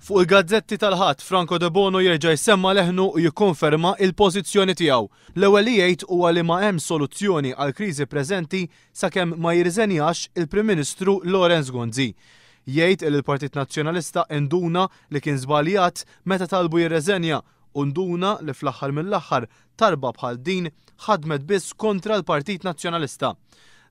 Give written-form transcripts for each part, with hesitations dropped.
Fuq il-gazzetti tal-ħadd Franco De Bono jerġa' jsemma leħnu u jikkonferma il-pożizzjoni tiegħu. L-ewwel li jgħid huwa li ma hemm soluzzjoni għall kriżi preżenti sakemm ma jirriżenjax il-Prim Ministru Laurence Gonzi. Jgħid li l-Partit Nazzjonalista nduna li kien żbaljat meta talbu jirreżenja u nduna li fl-aħħar mill-aħħar talba bħal din ħadmet biss kontra l-Partit Nazzjonalista.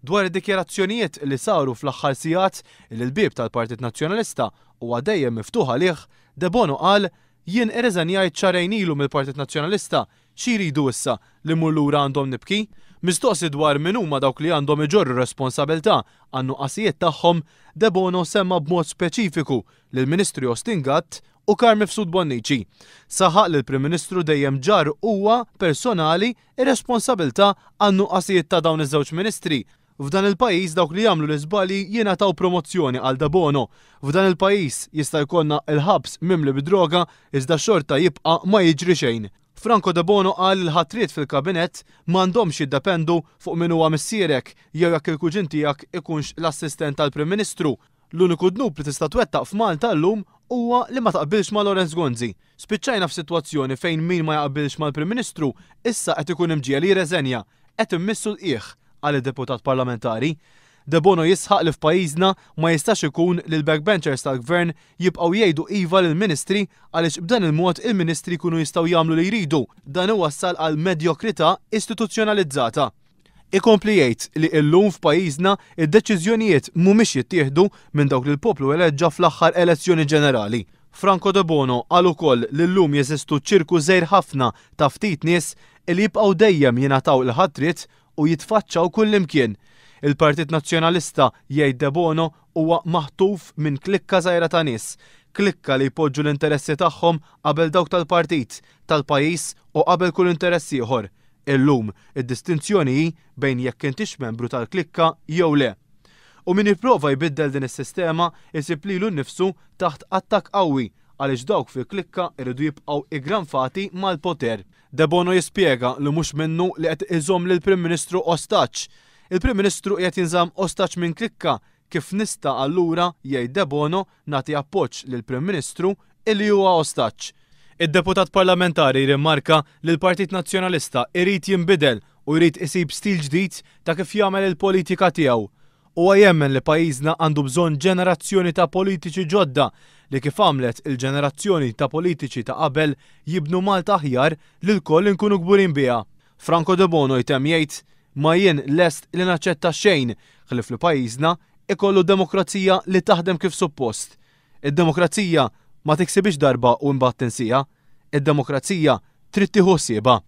Dwar id-dikjarazzjonijiet li saru fl-aħħar sigħat li l-bieb tal-Partit Nazzjonalista huwa dejjem miftuħ għalih, De Bono qal jien irreżenjajt xarejn ilu mill-Partit Nazzjonalista, xi jridu issa li mmur lura għandhom nibki? Mistoqsi dwar min huma dawk li għandhom iġorru responsabilità għan-nuqqasijiet tagħhom, De Bono semma b'mod speċifiku lill-Ministru Austin Gatt u Karl Mifsud Bonnici. Saħaq li l-Prim Ministru dejjem ġar huwa personali ir-responsabilità għan-nuqqasijiet ta' dawn iż-żewġ ministri. F'dan il-pajjiż dawk li jagħmlu l-iżbalji jingħataw promozzjoni għal De Bono. F'dan il-pajjiż jista' jkollna il-ħabs mimli bidroga iżda xorta jibqa' ma jiġri xejn. Franco De Bono qal il-ħatriet fil-kabinett m'għandhomx jiddependu fuq min huwa missierek jew jekk il-kuġin tiegħek ikunx l-assistent tal-Prim Ministru. L-uniku dnub li tista' twettaq f'Malta llum huwa li ma taqbilx ma' Laurence Gonzi. Spiċċajna f'sitwazzjoni fejn min ma jaqbilx mal-Prim Ministru issa qed ikun imġiel jirreżenja, qed immissu l-qiegħ għal deputat parlamentari. De Bono jisħaq li f'pajjiżna ma jistax ikun li l-backbenchers tal-gvern jibqgħu jgħidu iva lill-ministri għaliex b'dan il-mod il-ministri jkunu jistgħu jagħmlu li jridu. Dan iwassal għal medjokrità istituzzjonalizzata. Ikompli jgħid li llum f'pajjiżna id-deċiżjonijiet mhumiex jittieħdu minn dawk li l-poplu eleġġa fl-aħħar elezzjoni ġenerali. Franco De Bono qal ukoll li llum jeżistu ċirku żgħir ħafna ta' ftit nies li jibqgħu dejjem jingħataw il-ħatriet u jitfaċċaw kullimkien. Il-Partit Nazzjonalista jgħid De Bono huwa maħtuf minn klikka żgħira ta' nies, klikka li jpoġġu l-interessi tagħhom qabel dawk tal-partit, tal-pajjiż u qabel kull interess ieħor. Illum id-distinzjoni hi bejn jekk intix membru tal-klikka jew le. U min jipprova jbiddel din is-sistema isib lilu nnifsu taħt attakk qawwi għaliex dawk fil-klikka irridu jibqgħu igranfati mal-poter. De Bono jispjega li mhux minnu li qed iżomm lill-Prim Ministru ostaġġ. Il-Prim Ministru qiegħed jinżamm ostaġġ minn klikka kif nista' allura jgħid De Bono nagħti appoġġ lill-Prim Ministru illi huwa ostaġġ. Id-deputat parlamentari rimmarka li l-Partit Nazzjonalista irid jinbidel u jrid isib stil ġdid ta' kif jagħmel il-politika tiegħu. Huwa jemmen li pajjiżna għandu bżonn ġenerazzjoni ta' politiċi ġodda li kif għamlet il-ġenerazzjoni ta' politiċi ta' qabel jibnu Malta aħjar li l-koll inkunu kburin biha. Franco De Bono jtem jgħid ma jien lest li naċċetta xejn ħlif li pajjiżna ikollu demokrazija li taħdem kif suppost. Id-demokrazija ma tiksibix darba u mbagħad tinsija, id-demokrazija trid tieħu ħsiebha.